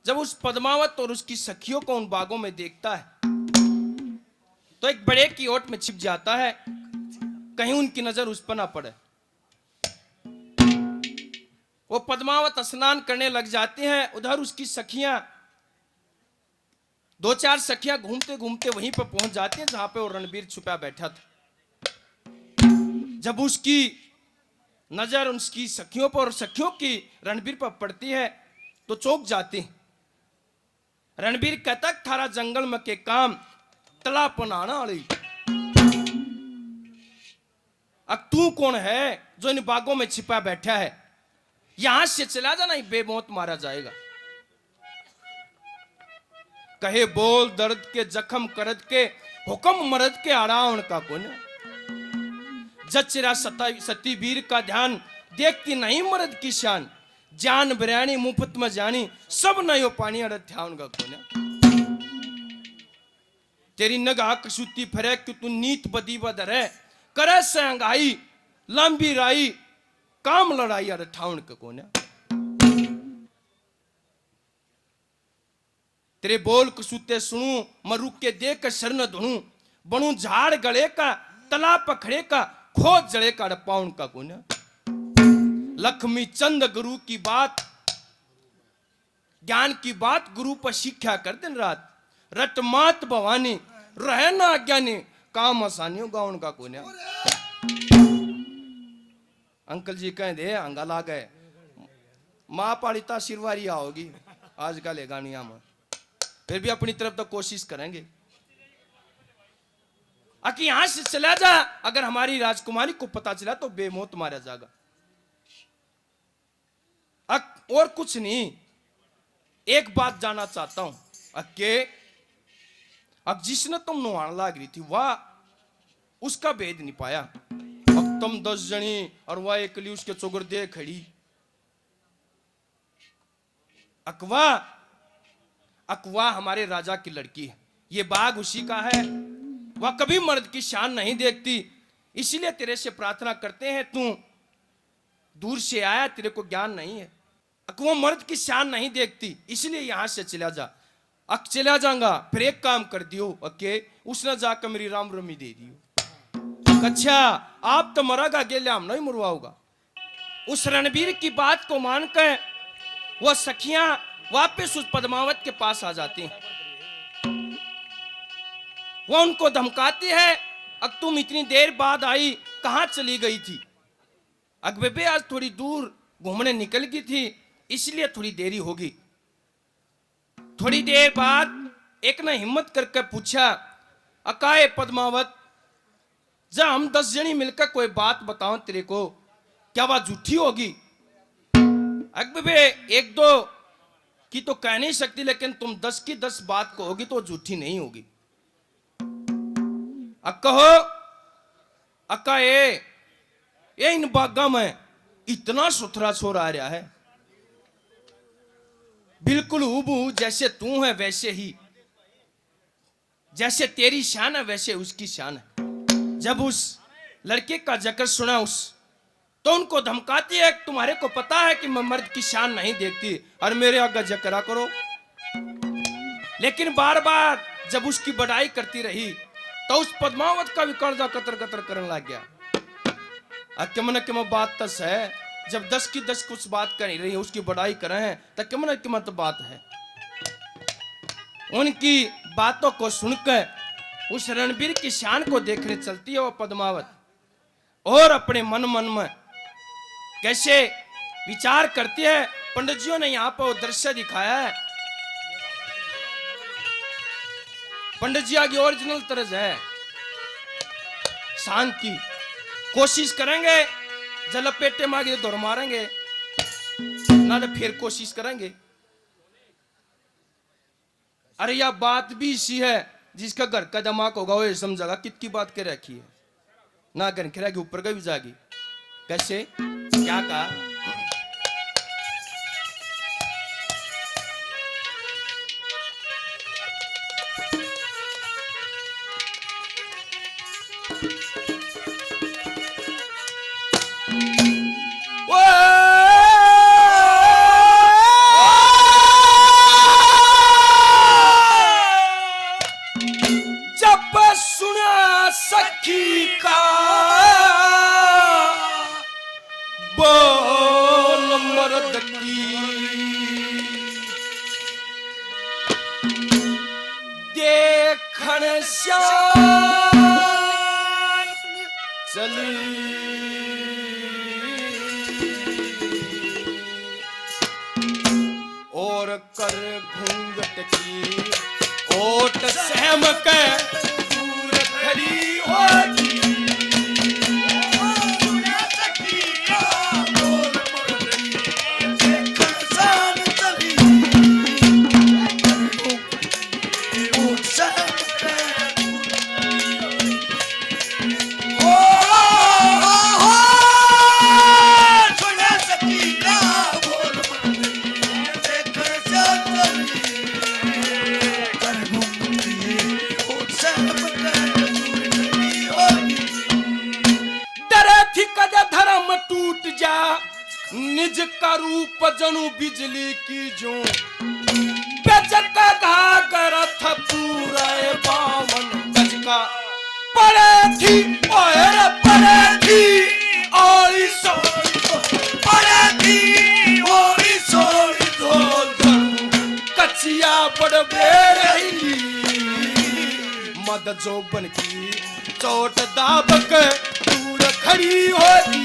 जब उस पद्मावत और उसकी सखियों को उन बागों में देखता है तो एक बड़े की ओट में छिप जाता है, कहीं उनकी नजर उस पर ना पड़े। वो पद्मावत स्नान करने लग जाते हैं, उधर उसकी सखियां, दो चार सखियां घूमते घूमते वहीं पर पहुंच जाती हैं जहां पे वो रणबीर छुपा बैठा था। जब उसकी नजर उसकी सखियों पर और सखियों की रणबीर पर पड़ती है तो चौंक जाती। रणबीर कहता थारा जंगल में के काम तला पनाना वाली, अब तू कौन है जो इन बागों में छिपा बैठा है? यहां से चला जाना, बेमौत मारा जाएगा। कहे बोल दर्द के जख्म करद के हुक्म मरद के आरावण का कौन? जचरा सती वीर का ध्यान देखती नहीं मर्द की शान, जान बिरयानी मुफ्त में जानी सब नयो पानी अड़थ्यावन का कौन? तेरी नगाह कसूती फरे कि तू नीत बदी बदर है, करे संगाई लंबी राई काम लड़ाई अड़ठावन का कौन? तेरे बोल कसूते सुनू मरु के देख कर शरण धुनू, बनू झाड़ गले का तालाब पखड़े का खोज जड़े का अड़पाउन का कौन? लक्ष्मी चंद गुरु की बात ज्ञान की बात गुरु पर शिक्षा कर दिन रात, रट मात भवानी रहे ना अज्ञानी काम आसानियों गाउन का कौन? अंकल जी कह दे अंगा ला गए माँ पालिता सिरवारी आओगी आज का ले गानिया में, फिर भी अपनी तरफ तो कोशिश करेंगे। अकी यहां से चला जा, अगर हमारी राजकुमारी को पता चला तो बेमौत मारा जाएगा। और कुछ नहीं, एक बात जानना चाहता हूं अक्के, अब जिसने तुम नुहान लाग रही थी वाह उसका भेद नहीं पाया। अब तुम 10 जनी और वह एकली उसके चोगर दे खड़ी। अकवा अकवा हमारे राजा की लड़की है, ये बाग उसी का है, वह कभी मर्द की शान नहीं देखती, इसीलिए तेरे से प्रार्थना करते हैं, तू दूर से आया तेरे को ज्ञान नहीं है। अकवा मर्द की शान नहीं देखती इसलिए यहां से चला जा। अक चला जाऊंगा फिर एक काम कर दियो अके, उसने जाकर मेरी राम रमी दे दियो। अच्छा आप तो मरागा गेले हम नहीं मरवाऊंगा। उस रणबीर की बात को मानकर वह सखियां वापस उस पद्मावत के पास आ जाती हैं। वह उनको धमकाती है, अब तुम इतनी देर बाद आई कहां चली गई थी? अकबेबे आज थोड़ी दूर घूमने निकल गई थी इसलिए थोड़ी देरी होगी। थोड़ी देर बाद एक ने हिम्मत करके पूछा, अकाए पद्मावत जब हम 10 जनी मिलकर कोई बात बताओ तेरे को, क्या वह झूठी होगी? अकबेबे एक दो की तो कह नहीं सकती, लेकिन तुम 10 की 10 बात कहोगी तो झूठी नहीं होगी। अब कहो अक्का ये इन बागा में इतना सुथरा छोरा आ रहा है, बिल्कुल हूबहू जैसे तू है वैसे ही, जैसे तेरी शान है वैसे उसकी शान है। जब उस लड़के का जिक्र सुना उस तो उनको धमकाती है, तुम्हारे को पता है कि मैं मर्द की शान नहीं देखती और मेरे आगे जिक्र करो। लेकिन बार बार जब उसकी बड़ाई करती रही तो उस पद्मावत का भी कर्जा कतर कतर करने लग गया। अक्मन के बात तस है, जब 10 की 10 कुछ बात कर रही है उसकी बड़ाई कर रहे हैं तो किमन की मत बात है। उनकी बातों को सुनकर उस रणबीर की शान को देखने चलती है वो पद्मावत, और अपने मन मन में कैसे विचार करती है। पंडित जियों ने यहाँ पर दृश्य दिखाया है, पंडित जी की ओरिजिनल तर्ज है, शांत की कोशिश करेंगे, जल पेटे मांगे दौड़ मारेंगे ना तो फिर कोशिश करेंगे। अरे यह बात भी इसी है, जिसका घर का दिमाग होगा वो समझेगा कितनी बात कर रखी है ना, घर के ऊपर का भी जागी। कैसे क्या कहा? श्यान चली और कर घूंघट की ओट सहम के दूर खड़ी होगी। निज का रूप जनु बिजली की जो बेचक घाकर था पूरा 52 गज का पड़े थी ओरी सोरी पड़े थी ओरी सोरी धोल कचिया बड़ बेरही मद जोबन की चोट दाब के दूर खड़ी होगी।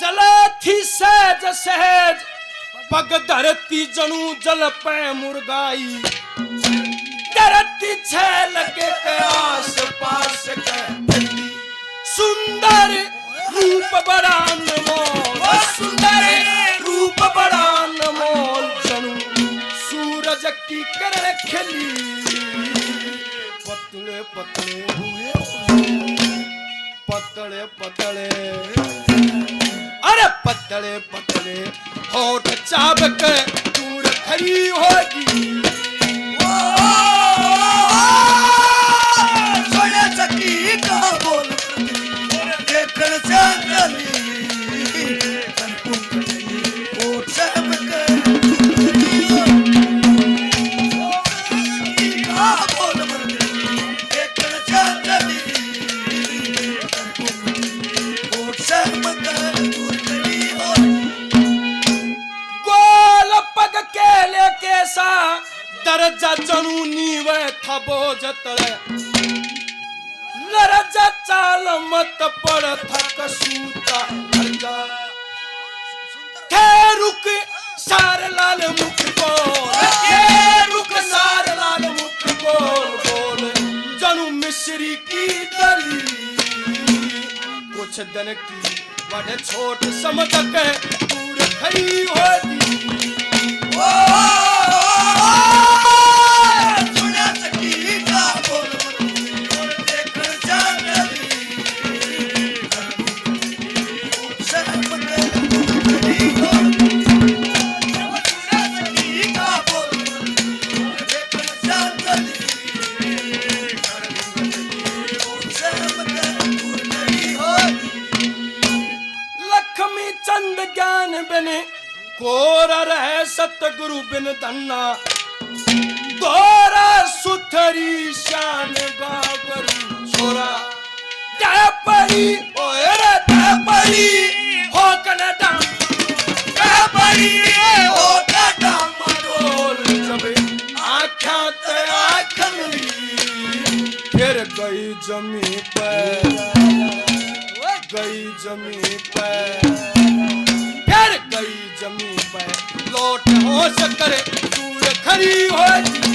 चला थी सहज सहज पग धरती जनु जल पे मुर्गाई धरती छल के आस पास के सुंदर रूप बड़ा अनमोल सुंदर रूप बड़ा अनमोल जनु सूरज की किरण खिली पतले पतले हुए पतले पतले अरे पतले पतले होठ चाबक दूर खड़ी होगी। दरजा जनु नीवे था बोझतले लरजा चाल मत पड़ था कसूता हरजा थे रुक सार लाल मुख बोल थे रुक सार लाल मुख बोल बोल जनु मिश्री की दली कुछ दिन की बड़े छोट समझ के दूर खड़ी होती। लक्ष्मी चंद ज्ञान बिन कोर रहे सतगुरु बिन धन्ना तोरा सुथरी शान बाबरू छोरा दे परी ओरे दे परी हो कनडा दे परी हो कनडा मरोल जब आँखा ते आँख मिली फिर गई जमी पे गई जमी पे फिर गई जमी पे लौट होश करे दूर खड़ी होगी।